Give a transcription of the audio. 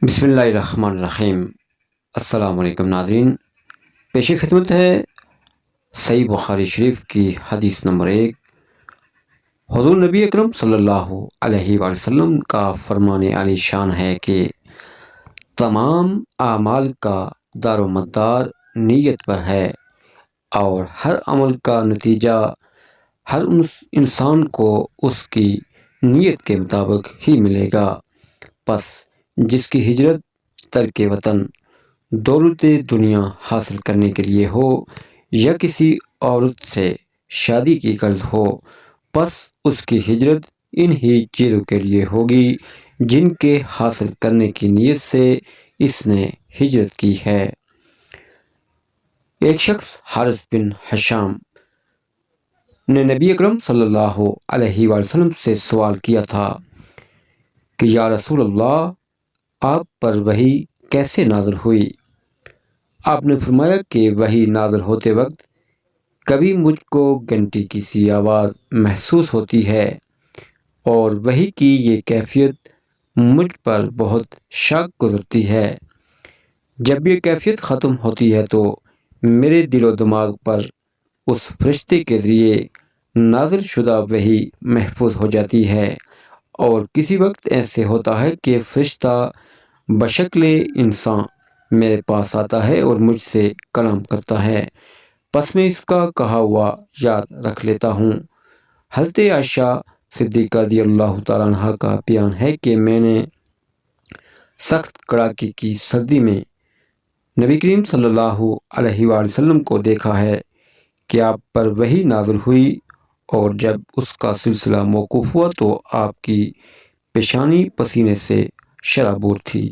بسم اللہ الرحمن الرحیم۔ السلام علیکم ناظرین، پیش خدمت ہے صحیح بخاری شریف کی حدیث نمبر 1۔ حضور نبی اکرم صلی اللہ علیہ وآلہ وسلم کا فرمان عالی شان ہے کہ تمام اعمال کا دار و مدار نیت پر ہے، اور ہر عمل کا نتیجہ ہر انسان کو اس کی نیت کے مطابق ہی ملے گا۔ پس جس کی ہجرت ترک وطن دولت دنیا حاصل کرنے کے لیے ہو یا کسی عورت سے شادی کی غرض ہو، پس اس کی ہجرت انہی چیزوں کے لیے ہوگی جن کے حاصل کرنے کی نیت سے اس نے ہجرت کی ہے۔ ایک شخص حارث بن حشام نے نبی اکرم صلی اللہ علیہ وآلہ وسلم سے سوال کیا تھا کہ یا رسول اللہ، آپ پر وحی کیسے نازل ہوئی؟ آپ نے فرمایا کہ وحی نازل ہوتے وقت کبھی مجھ کو گھنٹی کی سی آواز محسوس ہوتی ہے، اور وحی کی یہ کیفیت مجھ پر بہت شاق گزرتی ہے۔ جب یہ کیفیت ختم ہوتی ہے تو میرے دل و دماغ پر اس فرشتے کے ذریعے نازل شدہ وحی محفوظ ہو جاتی ہے، اور کسی وقت ایسے ہوتا ہے کہ فرشتہ بشکل انسان میرے پاس آتا ہے اور مجھ سے کلام کرتا ہے، پس میں اس کا کہا ہوا یاد رکھ لیتا ہوں۔ حضرت عائشہ صدیقہ رضی اللہ تعالیٰ عنہ کا بیان ہے کہ میں نے سخت کڑاکے کی سردی میں نبی کریم صلی اللہ علیہ وآلہ وسلم کو دیکھا ہے کہ آپ پر وحی نازل ہوئی، اور جب اس کا سلسلہ موقوف ہوا تو آپ کی پیشانی پسینے سے شرابور تھی۔